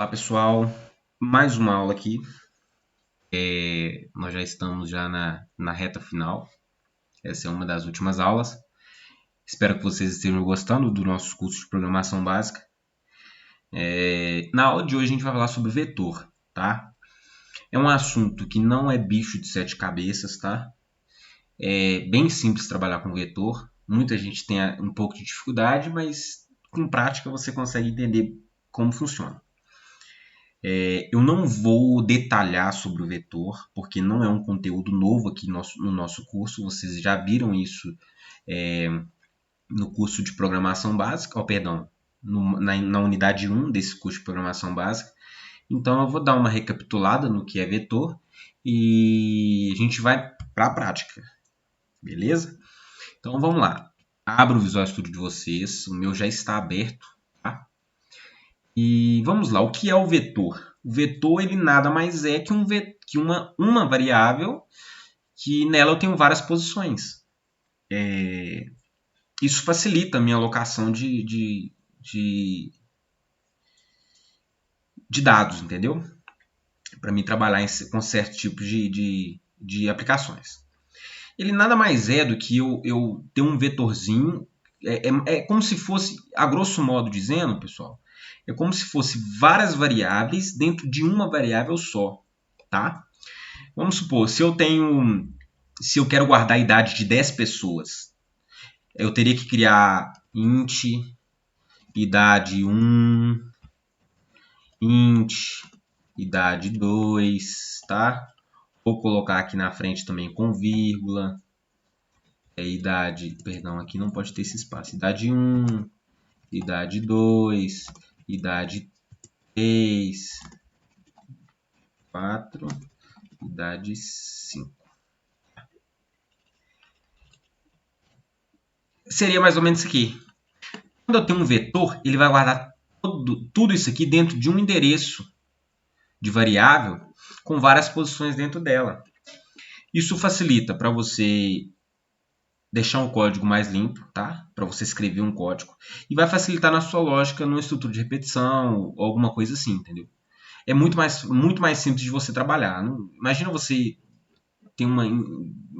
Olá pessoal, mais uma aula aqui. Nós já estamos na reta final. Essa é uma das últimas aulas. Espero que vocês estejam gostando do nosso curso de programação básica. Na aula de hoje a gente vai falar sobre vetor, tá? É um assunto que não é bicho de sete cabeças, tá? É bem simples trabalhar com vetor. Muita gente tem um pouco de dificuldade, mas com prática você consegue entender como funciona. Eu não vou detalhar sobre o vetor, porque não é um conteúdo novo aqui no nosso curso. Vocês já viram isso no curso de programação básica, perdão, na unidade 1 desse curso de programação básica. Então eu vou dar uma recapitulada no que é vetor e a gente vai para a prática, beleza? Então vamos lá. Abra o Visual Studio de vocês, o meu já está aberto, tá? E vamos lá, o que é o vetor? O vetor ele nada mais é que uma variável que nela eu tenho várias posições. Isso facilita a minha alocação de dados, entendeu? Para mim trabalhar com certos tipos de aplicações. Ele nada mais é do que eu ter um vetorzinho. É como se fosse, a grosso modo dizendo, pessoal, é como se fosse várias variáveis dentro de uma variável só, tá? Vamos supor, se eu quero guardar a idade de 10 pessoas, eu teria que criar int, idade 1, int, idade 2, tá? Vou colocar aqui na frente também com vírgula, idade, perdão, aqui não pode ter esse espaço, idade 1, idade 2, idade 3, 4, idade 5. Seria mais ou menos isso aqui. Quando eu tenho um vetor, ele vai guardar tudo isso aqui dentro de um endereço de variável com várias posições dentro dela. Isso facilita para você deixar um código mais limpo, tá? Para você escrever um código. E vai facilitar na sua lógica, numa estrutura de repetição ou alguma coisa assim, entendeu? É muito mais simples de você trabalhar. Imagina você tem uma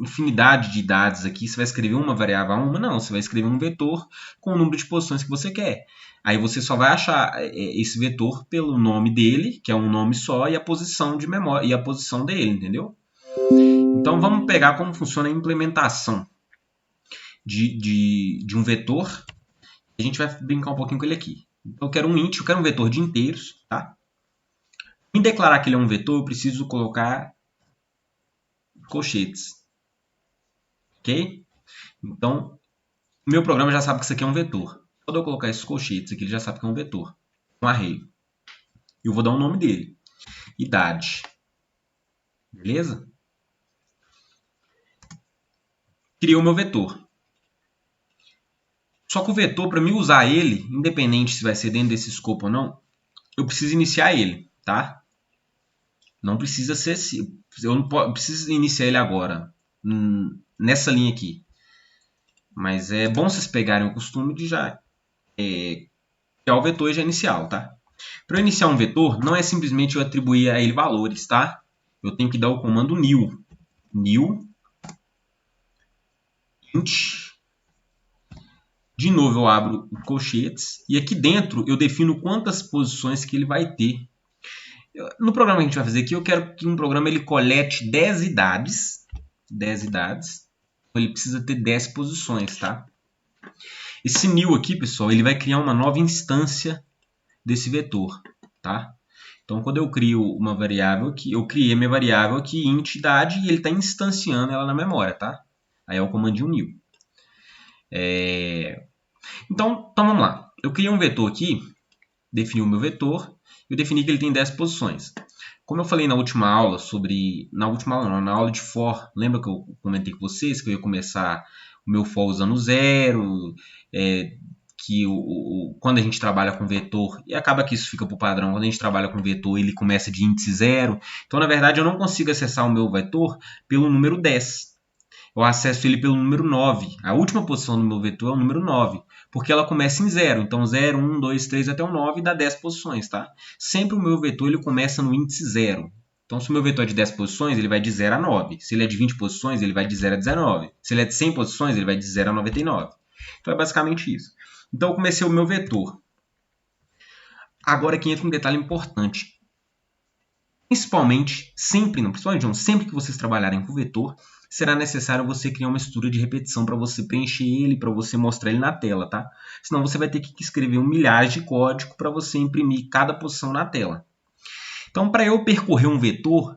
infinidade de dados aqui, você vai escrever uma variável a uma? Não, você vai escrever um vetor com o número de posições que você quer. Aí você só vai achar esse vetor pelo nome dele, que é um nome só, e a posição de memória e a posição dele, entendeu? Então vamos pegar como funciona a implementação de um vetor. A gente vai brincar um pouquinho com ele aqui. Então eu quero um int, eu quero um vetor de inteiros, tá? Em declarar que ele é um vetor, eu preciso colocar colchetes. Ok? Então, o meu programa já sabe que isso aqui é um vetor. Quando eu colocar esses colchetes aqui, ele já sabe que é um vetor. Um array. Eu vou dar o nome dele. Idade. Beleza? Criei o meu vetor. Só que o vetor, para mim usar ele, independente se vai ser dentro desse escopo ou não, eu preciso iniciar ele, tá? Não precisa ser assim. Eu não preciso iniciar ele agora, nessa linha aqui. Mas é bom vocês pegarem o costume de já criar o vetor já inicial, tá? Para eu iniciar um vetor, não é simplesmente eu atribuir a ele valores, tá? Eu tenho que dar o comando new. New int. De novo eu abro colchetes e aqui dentro eu defino quantas posições que ele vai ter. No programa que a gente vai fazer aqui, eu quero que um programa ele colete 10 idades. 10 idades. Ele precisa ter 10 posições, tá? Esse new aqui, pessoal, ele vai criar uma nova instância desse vetor, tá? Então, quando eu crio uma variável aqui, eu criei minha variável aqui, int idade, e ele está instanciando ela na memória, tá? Aí é o comandinho new. Então, vamos lá. Eu criei um vetor aqui, defini o meu vetor, eu defini que ele tem 10 posições. Como eu falei na última aula na aula de for, lembra que eu comentei com vocês que eu ia começar o meu for usando zero, que quando a gente trabalha com vetor, e acaba que isso fica por padrão, quando a gente trabalha com vetor, ele começa de índice zero. Então, na verdade, eu não consigo acessar o meu vetor pelo número 10. eu acesso ele pelo número 9. A última posição do meu vetor é o número 9, porque ela começa em 0. Então 0, 1, 2, 3 até o 9 dá 10 posições, tá? Sempre o meu vetor ele começa no índice 0. Então se o meu vetor é de 10 posições, ele vai de 0 a 9. Se ele é de 20 posições, ele vai de 0 a 19. Se ele é de 100 posições, ele vai de 0 a 99. Então é basicamente isso. Então eu comecei o meu vetor. Agora aqui entra um detalhe importante. Principalmente, sempre, não, principalmente não, sempre que vocês trabalharem com vetor, será necessário você criar uma estrutura de repetição para você preencher ele, para você mostrar ele na tela, tá? Senão você vai ter que escrever milhares de código para você imprimir cada posição na tela. Então, para eu percorrer um vetor,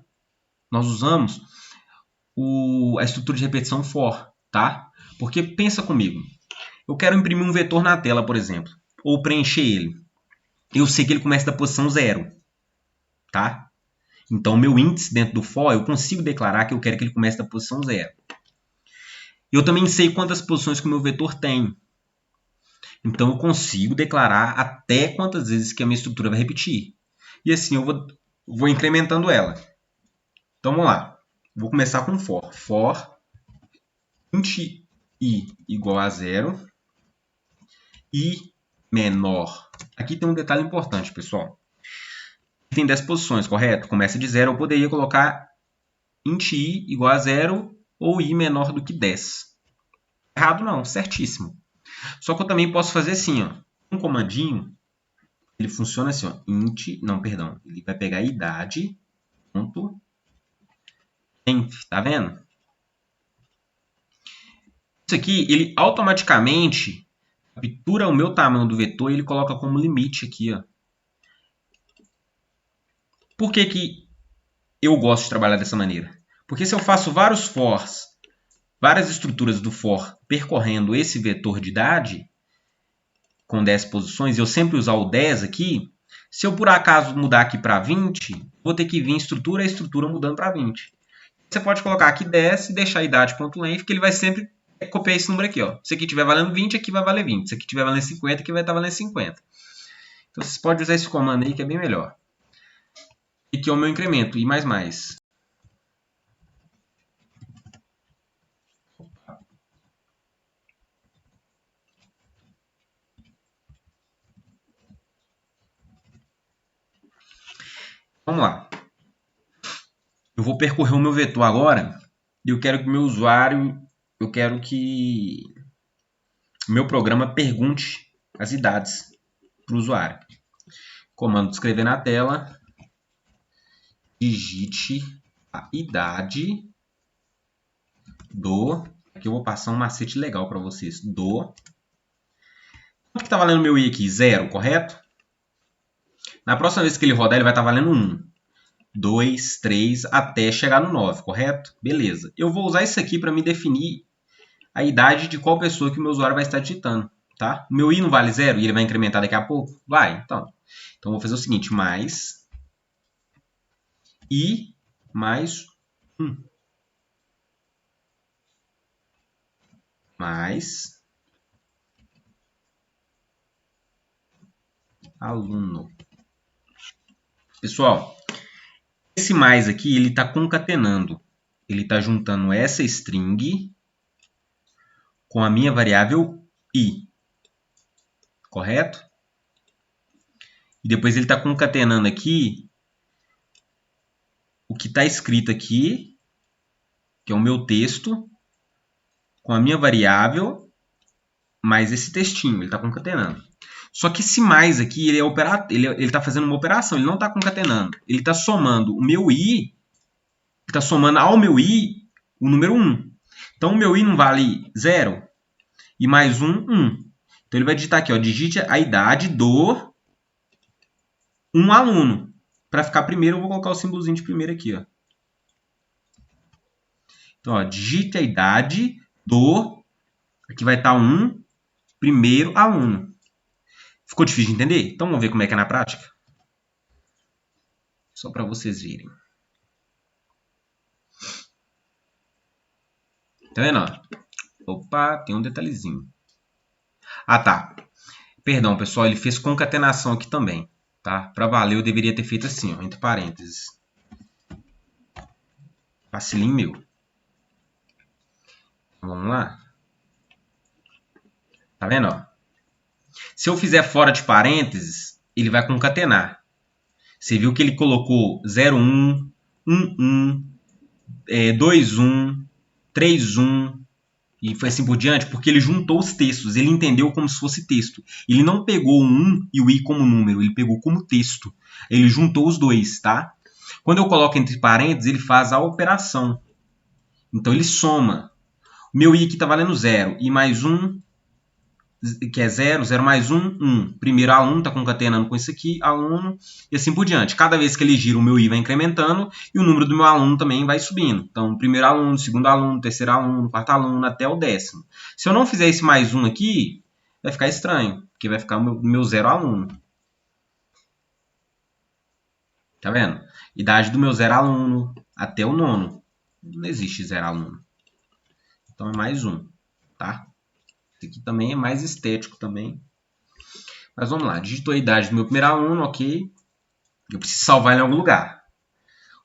nós usamos a estrutura de repetição for, tá? Porque pensa comigo, eu quero imprimir um vetor na tela, por exemplo, ou preencher ele. Eu sei que ele começa da posição 0, tá? Então, meu índice dentro do for, eu consigo declarar que eu quero que ele comece da posição 0. Eu também sei quantas posições que o meu vetor tem. Então, eu consigo declarar até quantas vezes que a minha estrutura vai repetir. E assim, eu vou incrementando ela. Então, vamos lá. Vou começar com for. For int i igual a 0. I menor. Aqui tem um detalhe importante, pessoal. Tem 10 posições, correto? Começa de 0. Eu poderia colocar int i igual a 0 ou i menor do que 10. Errado não, certíssimo. Só que eu também posso fazer assim, ó. Um comandinho, ele funciona assim, ó. Ele vai pegar a idade, ponto, temp, tá vendo? Isso aqui, ele automaticamente captura o meu tamanho do vetor e ele coloca como limite aqui, ó. Por que eu gosto de trabalhar dessa maneira? Porque se eu faço vários fors, várias estruturas do for percorrendo esse vetor de idade, com 10 posições, e eu sempre usar o 10 aqui, se eu por acaso mudar aqui para 20, vou ter que vir a estrutura mudando para 20. Você pode colocar aqui 10 e deixar a idade.length, que ele vai sempre copiar esse número aqui. Ó. Se aqui estiver valendo 20, aqui vai valer 20. Se aqui estiver valendo 50, aqui vai estar valendo 50. Então vocês podem usar esse comando aí que é bem melhor. E aqui é o meu incremento, i mais mais. Vamos lá. Eu vou percorrer o meu vetor agora e eu quero que o meu usuário, eu quero que o meu programa pergunte as idades para o usuário. Comando de escrever na tela, digite a idade do... Aqui eu vou passar um macete legal para vocês. Quanto que está valendo meu i aqui? 0, correto? Na próxima vez que ele rodar, ele vai estar valendo 1. 2, 3, até chegar no 9, correto? Beleza. Eu vou usar isso aqui para me definir a idade de qual pessoa que o meu usuário vai estar digitando. Tá? O meu i não vale 0 e ele vai incrementar daqui a pouco? Vai, então. Então, eu vou fazer o seguinte, mais i mais 1. Mais aluno. Pessoal, esse mais aqui, ele está concatenando. Ele está juntando essa string com a minha variável i. Correto? E depois ele está concatenando aqui o que está escrito aqui, que é o meu texto, com a minha variável, mais esse textinho. Ele está concatenando. Só que esse mais aqui, ele está fazendo uma operação, ele não está concatenando. Ele está somando o meu i, está somando ao meu i o número 1. Então, o meu i não vale 0, e mais 1, 1. Então, ele vai digitar aqui, ó, digite a idade do um aluno. Para ficar primeiro, eu vou colocar o símbolozinho de primeiro aqui. Ó. Então, ó, digite a idade do... Aqui vai estar um primeiro aluno. Ficou difícil de entender? Então, vamos ver como é que é na prática? Só para vocês verem. Tá vendo? Ó? Opa, tem um detalhezinho. Ah, tá. Perdão, pessoal, ele fez concatenação aqui também. Tá? Para valer, eu deveria ter feito assim, ó, entre parênteses. Vacilinho meu. Vamos lá. Tá vendo? Ó? Se eu fizer fora de parênteses, ele vai concatenar. Você viu que ele colocou 01, 11, 21, 31 e foi assim por diante, porque ele juntou os textos, ele entendeu como se fosse texto. Ele não pegou o 1 e o i como número, ele pegou como texto. Ele juntou os dois, tá? Quando eu coloco entre parênteses, ele faz a operação. Então ele soma. Meu i aqui está valendo 0, i mais 1, que é 0, 0 mais 1, 1. Primeiro aluno está concatenando com isso aqui, aluno, e assim por diante. Cada vez que ele gira, o meu i vai incrementando e o número do meu aluno também vai subindo. Então, primeiro aluno, segundo aluno, terceiro aluno, quarto aluno, até o 10º. Se eu não fizer esse mais 1 aqui, vai ficar estranho, porque vai ficar o meu 0 aluno. Tá vendo? Idade do meu 0 aluno até o 9º. Não existe 0 aluno. Então, é mais 1, tá? Esse aqui também é mais estético também. Mas vamos lá. Digitou a idade do meu primeiro aluno, ok. Eu preciso salvar em algum lugar.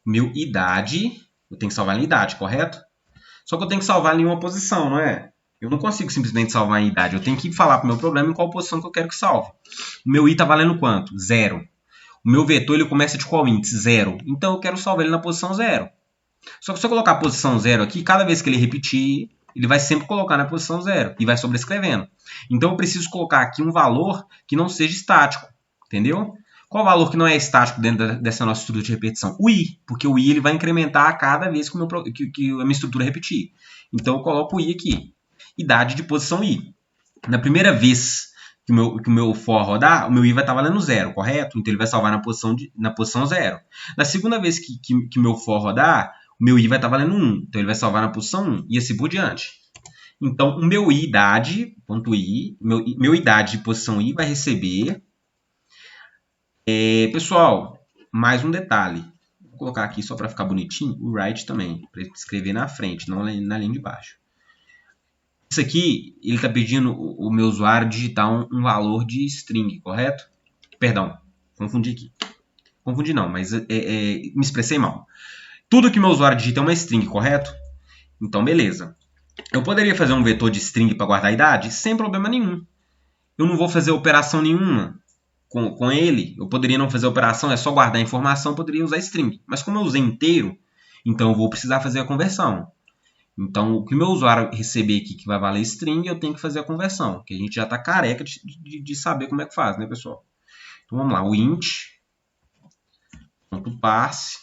Meu idade, eu tenho que salvar em idade, correto? Só que eu tenho que salvar em uma posição, não é? Eu não consigo simplesmente salvar em idade. Eu tenho que falar para o meu problema em qual posição que eu quero que salve. O meu i está valendo quanto? 0. O meu vetor ele começa de qual índice? 0. Então eu quero salvar ele na posição 0. Só que se eu colocar a posição 0 aqui, cada vez que ele repetir, ele vai sempre colocar na posição 0 e vai sobrescrevendo. Então eu preciso colocar aqui um valor que não seja estático, entendeu? Qual o valor que não é estático dentro dessa nossa estrutura de repetição? O i, porque o i ele vai incrementar a cada vez que a minha estrutura repetir. Então eu coloco o i aqui. Idade de posição i. Na primeira vez que o meu for rodar, o meu i vai estar valendo 0, correto? Então ele vai salvar na posição 0. Na segunda vez que o meu for rodar, o meu i vai estar valendo 1. Então ele vai salvar na posição 1 e assim por diante. Então o meu i idade, ponto i, meu idade de posição i vai receber. Pessoal, mais um detalhe. Vou colocar aqui só para ficar bonitinho o right também, para escrever na frente, não na linha de baixo. Isso aqui, ele está pedindo o meu usuário digitar um valor de string, correto? Perdão, confundi aqui. Confundi não, mas me expressei mal. Tudo que meu usuário digita é uma string, correto? Então, beleza. Eu poderia fazer um vetor de string para guardar a idade? Sem problema nenhum. Eu não vou fazer operação nenhuma com ele. Eu poderia não fazer operação, é só guardar a informação, eu poderia usar string. Mas como eu usei inteiro, então eu vou precisar fazer a conversão. Então, o que o meu usuário receber aqui que vai valer string, eu tenho que fazer a conversão, que a gente já está careca de saber como é que faz, né, pessoal? Então, vamos lá, o int.parse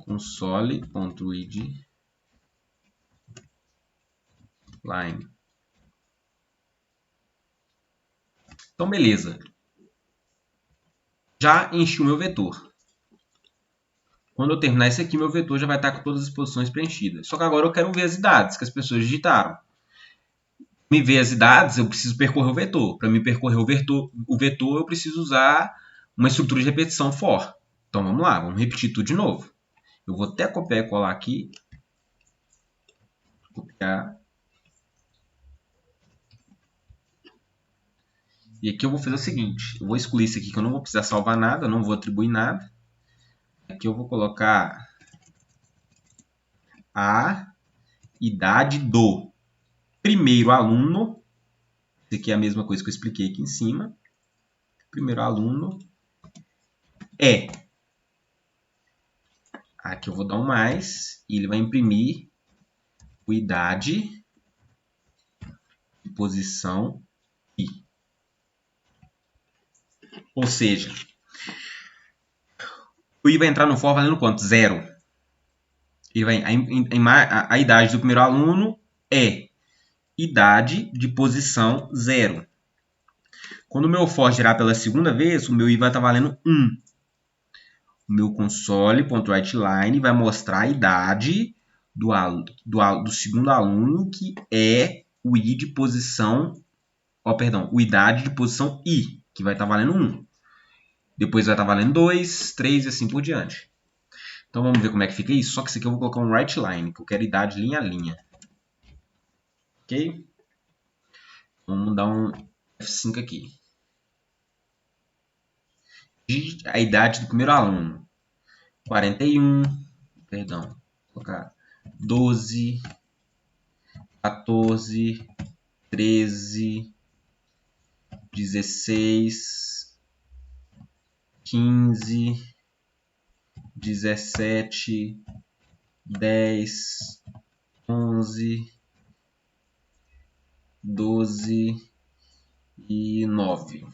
console.read line. Então, beleza. Já enchi o meu vetor. Quando eu terminar esse aqui, meu vetor já vai estar com todas as posições preenchidas. Só que agora eu quero ver as idades que as pessoas digitaram. Me ver as idades, eu preciso percorrer o vetor. Para me percorrer o vetor, eu preciso usar uma estrutura de repetição for. Então vamos lá, vamos repetir tudo de novo. Eu vou até copiar e colar aqui. Copiar. E aqui eu vou fazer o seguinte, eu vou excluir isso aqui que eu não vou precisar salvar nada, não vou atribuir nada. Aqui eu vou colocar a idade do primeiro aluno. Isso aqui é a mesma coisa que eu expliquei aqui em cima. Primeiro aluno é. Aqui eu vou dar um mais e ele vai imprimir o idade de posição i. Ou seja, o i vai entrar no for valendo quanto? 0. A idade do primeiro aluno é idade de posição 0. Quando o meu for girar pela segunda vez, o meu i vai estar valendo 1. O meu console.writeLine vai mostrar a idade do segundo aluno, que é o i de posição, o idade de posição i, que vai estar valendo 1. Depois vai estar valendo 2, 3 e assim por diante. Então vamos ver como é que fica isso. Só que isso aqui eu vou colocar um writeLine, que eu quero idade linha a linha. Ok? Vamos dar um F5 aqui. A idade do primeiro aluno. 41, perdão, vou colocar 12, 14, 13, 16, 15, 17, 10, 11, 12 e 9.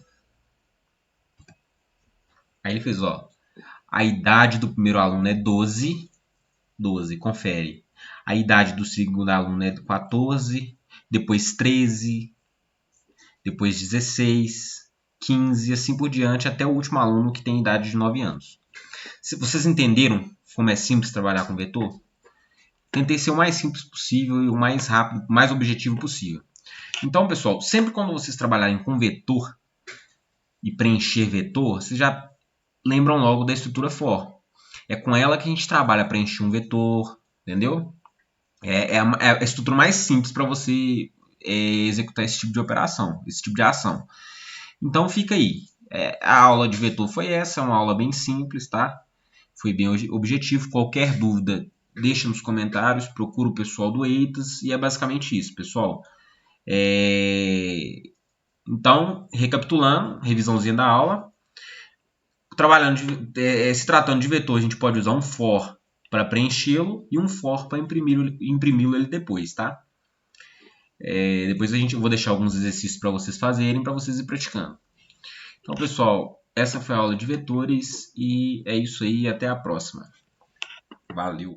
Aí ele fez, ó, a idade do primeiro aluno é 12, confere. A idade do segundo aluno é 14, depois 13, depois 16, 15 e assim por diante, até o último aluno que tem idade de 9 anos. Se vocês entenderam como é simples trabalhar com vetor? Tentei ser o mais simples possível e o mais rápido, o mais objetivo possível. Então, pessoal, sempre quando vocês trabalharem com vetor e preencher vetor, vocês já lembram logo da estrutura for. É com ela que a gente trabalha para preencher um vetor, entendeu? É a estrutura mais simples para você executar esse tipo de operação, esse tipo de ação. Então fica aí. A aula de vetor foi essa, é uma aula bem simples, tá? Foi bem objetivo. Qualquer dúvida, deixa nos comentários, procura o pessoal do EITAS e é basicamente isso, pessoal. Então, recapitulando, revisãozinha da aula. Se tratando de vetor, a gente pode usar um for para preenchê-lo e um for para imprimi-lo ele depois, tá? Depois eu vou deixar alguns exercícios para vocês fazerem, para vocês ir praticando. Então, pessoal, essa foi a aula de vetores e é isso aí. Até a próxima. Valeu!